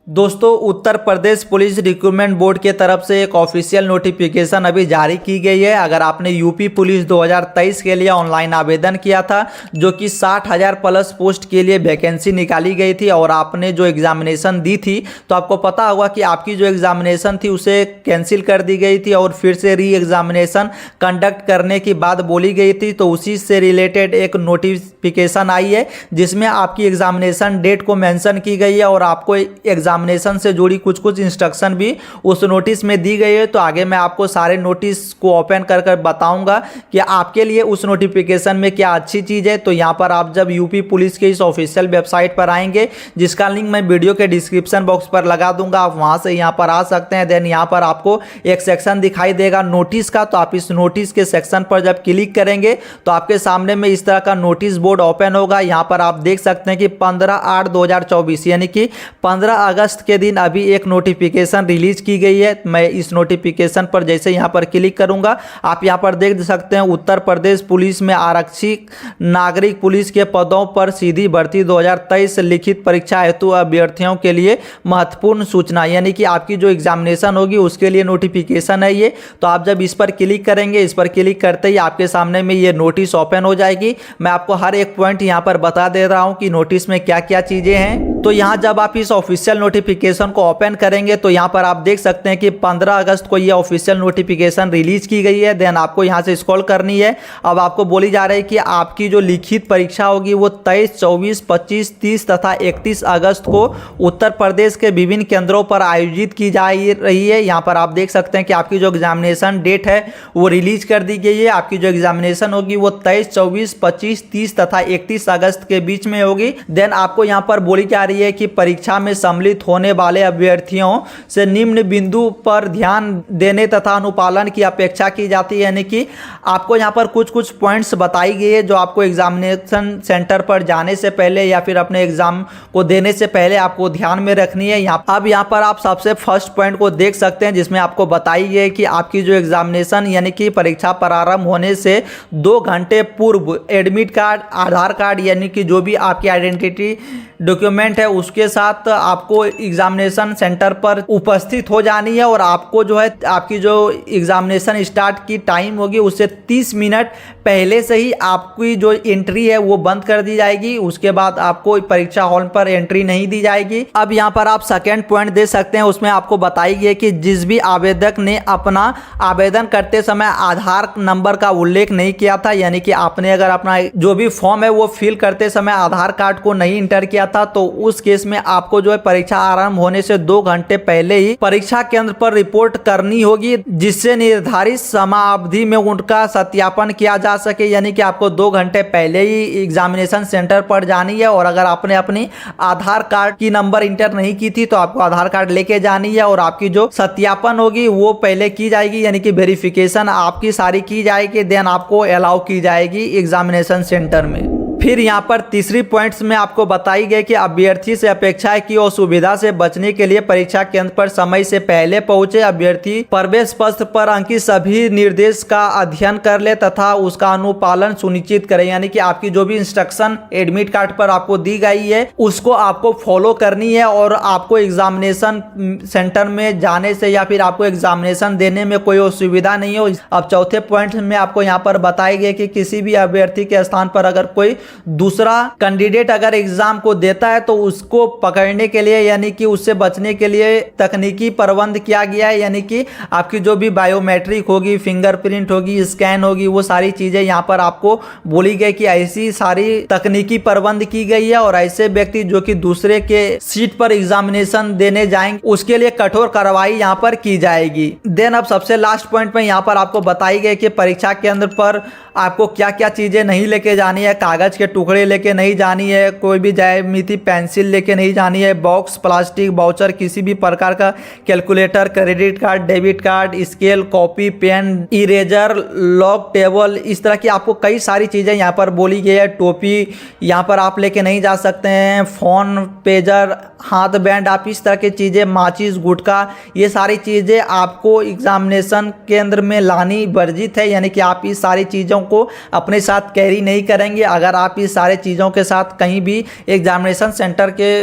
दोस्तों, Uttar Pradesh police recruitment board के तरफ से एक ऑफिशियल नोटिफिकेशन अभी जारी की गई है। अगर आपने यूपी पुलिस 2023 के लिए ऑनलाइन आवेदन किया था, जो कि 60,000 प्लस पोस्ट के लिए वैकेंसी निकाली गई थी, और आपने जो एग्जामिनेशन दी थी, तो आपको पता होगा कि आपकी जो एग्जामिनेशन थी उसे कैंसिल कर दी गई थी और फिर से री एग्जामिनेशन कंडक्ट करने की बात बोली गई थी। तो उसी से रिलेटेड एक नोटिफिकेशन आई है जिसमें आपकी एग्जामिनेशन डेट को मेंशन की गई है और आपको एग्जामिनेशन से जुड़ी कुछ इंस्ट्रक्शन भी उस नोटिस में दी गई है। तो आगे मैं आपको सारे नोटिस को ओपन कर कर बताऊंगा कि आपके लिए उस नोटिफिकेशन में क्या अच्छी चीज़ है। तो यहाँ पर आप जब यूपी पुलिस के इस ऑफिशियल वेबसाइट पर आएंगे, जिसका लिंक मैं वीडियो के डिस्क्रिप्शन बॉक्स पर लगा दूंगा, आप वहाँ से यहाँ पर आ सकते हैं। देन यहाँ पर आपको एक सेक्शन दिखाई देगा नोटिस का, तो आप इस नोटिस के सेक्शन पर जब क्लिक करेंगे तो आपके सामने में इस तरह का नोटिस बोर्ड ओपन होगा। यहाँ पर आप देख सकते हैं कि 15/8/2024 यानी कि 15 अगस्त के दिन अभी एक नोटिफिकेशन रिलीज की गई है। मैं इस नोटिफिकेशन पर जैसे यहाँ पर क्लिक करूंगा, आप यहाँ पर देख सकते हैं उत्तर प्रदेश पुलिस में आरक्षित नागरिक पुलिस के पदों पर सीधी भर्ती 2023 लिखित परीक्षा हेतु अभ्यर्थियों के लिए महत्वपूर्ण सूचना, यानी कि आपकी जो एग्जामिनेशन होगी उसके लिए नोटिफिकेशन है ये। तो आप जब इस पर क्लिक करेंगे, इस पर क्लिक करते ही आपके सामने में ये नोटिस ओपन हो जाएगी। मैं आपको हर एक पॉइंट यहाँ पर बता दे रहा हूँ कि नोटिस में क्या क्या चीज़ें हैं। तो यहाँ जब आप इस ऑफिशियल नोटिफिकेशन को ओपन करेंगे तो यहाँ पर आप देख सकते हैं कि 15 अगस्त को ये ऑफिशियल नोटिफिकेशन रिलीज की गई है। देन आपको यहाँ से स्क्रॉल करनी है। अब आपको बोली जा रही है कि आपकी जो लिखित परीक्षा होगी वो 23, 24, 25, 30 तथा 31 अगस्त को उत्तर प्रदेश के विभिन्न केंद्रों पर आयोजित की जा रही है। यहाँ पर आप देख सकते हैं कि आपकी जो एग्जामिनेशन डेट है वो रिलीज कर दी गई है। आपकी जो एग्जामिनेशन होगी वो 23, 24, 25, 30 तथा 31 अगस्त के बीच में होगी। देन आपको यहाँ पर बोली जा रही है कि परीक्षा में सम्मिलित होने वाले अभ्यर्थियों से निम्न बिंदु पर ध्यान देने तथा अनुपालन की अपेक्षा की जाती है। यानी कि आपको यहाँ पर कुछ पॉइंट्स बताई गई है जो आपको एग्जामिनेशन सेंटर पर जाने से पहले या फिर अपने एग्जाम को देने से पहले आपको ध्यान में रखनी है। अब यहाँ पर आप सबसे फर्स्ट पॉइंट को देख सकते हैं जिसमें आपको बताई गई है कि आपकी जो एग्जामिनेशन यानी कि परीक्षा प्रारंभ होने से 2 घंटे पूर्व एडमिट कार्ड, आधार कार्ड यानी कि जो भी आपकी आइडेंटिटी डॉक्यूमेंट है उसके साथ आपको एग्जामिनेशन सेंटर पर उपस्थित हो जानी है। और आपको जो है आपकी जो एग्जामिनेशन स्टार्ट की टाइम होगी उससे 30 मिनट पहले से ही आपकी जो एंट्री है वो बंद कर दी जाएगी। उसके बाद आपको परीक्षा हॉल पर एंट्री नहीं दी जाएगी। अब यहाँ पर आप सेकेंड पॉइंट दे सकते हैं, उसमें आपको बताई गई है कि जिस भी आवेदक ने अपना आवेदन करते समय आधार नंबर का उल्लेख नहीं किया था, यानी कि आपने अगर अपना जो भी फॉर्म है वो फिल करते समय आधार कार्ड को नहीं इंटर किया था, तो उस केस में आपको जो है परीक्षा आरंभ होने से 2 घंटे पहले ही परीक्षा केंद्र पर रिपोर्ट करनी होगी, जिससे निर्धारित समावधि में उनका सत्यापन किया जा सके। यानी कि आपको 2 घंटे पहले ही एग्जामिनेशन सेंटर पर जानी है। और अगर आपने अपनी आधार कार्ड की नंबर इंटर नहीं की थी तो आपको आधार कार्ड लेके जानी है और आपकी जो सत्यापन होगी वो पहले की जाएगी, यानी कि वेरिफिकेशन आपकी सारी की जाएगी। देन आपको अलाउ की जाएगी एग्जामिनेशन सेंटर में। फिर यहाँ पर तीसरी पॉइंट्स में आपको बताई गई कि अभ्यर्थी से अपेक्षा है कि असुविधा से बचने के लिए परीक्षा केंद्र पर समय से पहले पहुंचे। अभ्यर्थी प्रवेश पत्र पर अंकित सभी निर्देश का अध्ययन कर ले तथा उसका अनुपालन सुनिश्चित करें। यानी कि आपकी जो भी इंस्ट्रक्शन एडमिट कार्ड पर आपको दी गई है उसको आपको फॉलो करनी है और आपको एग्जामिनेशन सेंटर में जाने से या फिर आपको एग्जामिनेशन देने में कोई असुविधा नहीं हो। अब चौथे पॉइंट में आपको यहाँ पर बताई गई कि किसी भी अभ्यर्थी के स्थान पर अगर कोई दूसरा कैंडिडेट अगर एग्जाम को देता है तो उसको पकड़ने के लिए यानी कि उससे बचने के लिए तकनीकी प्रबंध किया गया है। यानी कि आपकी जो भी बायोमेट्रिक होगी, फिंगरप्रिंट होगी, स्कैन होगी, वो सारी चीजें यहाँ पर आपको बोली गई कि ऐसी सारी तकनीकी प्रबंध की गई है। और ऐसे व्यक्ति जो कि दूसरे के सीट पर एग्जामिनेशन देने जाएंगे उसके लिए कठोर कार्रवाई यहाँ पर की जाएगी। देन अब सबसे लास्ट पॉइंट में यहाँ पर आपको बताई गई कि परीक्षा केंद्र पर आपको क्या क्या चीजें नहीं लेके जानी है। कागज के टुकड़े लेके नहीं जानी है, कोई भी ज्यामिति पेंसिल लेके नहीं जानी है, बॉक्स, प्लास्टिक, बाउचर, किसी भी प्रकार का calculator, credit card, debit card, scale, copy, pen, eraser, log table, इस तरह की आपको कई सारी चीज़ें यहाँ पर बोली गई है। टोपी यहाँ पर आप लेके नहीं जा सकते हैं, फ़ोन, पेजर, हाथ बैंड, आप इस तरह की चीज़ें, माचिस, गुटखा, ये सारी चीज़ें आपको एग्जामिनेशन केंद्र में लानी वर्जित है। यानी कि आप इस सारी चीज़ों को अपने साथ कैरी नहीं करेंगे। अगर आप इस सारे चीज़ों के साथ कहीं भी एग्जामिनेशन सेंटर के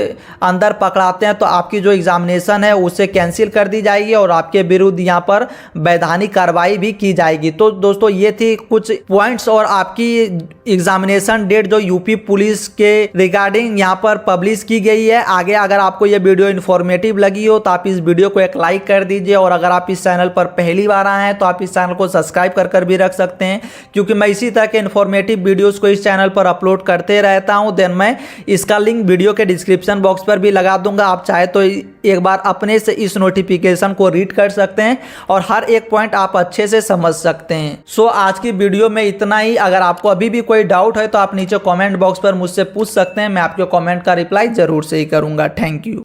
अंदर पकड़ाते हैं तो आपकी जो एग्जामिनेशन है उसे कैंसिल कर दी जाएगी और आपके विरुद्ध यहाँ पर वैधानिक कार्रवाई भी की जाएगी। तो दोस्तों ये थी कुछ पॉइंट्स और आपकी एग्जामिनेशन डेट जो यूपी पुलिस के रिगार्डिंग यहाँ पर पब्लिश की गई है। आगे अगर आपको ये वीडियो इन्फॉर्मेटिव लगी हो तो आप इस वीडियो को एक लाइक कर दीजिए और अगर आप इस चैनल पर पहली बार आए हैं तो आप इस चैनल को सब्सक्राइब कर भी रख सकते हैं, क्योंकि मैं इसी तरह के इन्फॉर्मेटिव वीडियोस को इस चैनल पर अपलोड करते रहता हूं। देन मैं इसका लिंक वीडियो के डिस्क्रिप्शन बॉक्स पर भी लगा दूंगा, आप चाहे तो एक बार अपने से इस नोटिफिकेशन को रीड कर सकते हैं और हर एक पॉइंट आप अच्छे से समझ सकते हैं। सो आज की वीडियो में इतना ही। अगर आपको अभी भी कोई डाउट है तो आप नीचे कमेंट बॉक्स पर मुझसे पूछ सकते हैं, मैं आपके कमेंट का रिप्लाई जरूर से ही करूंगा। Thank you.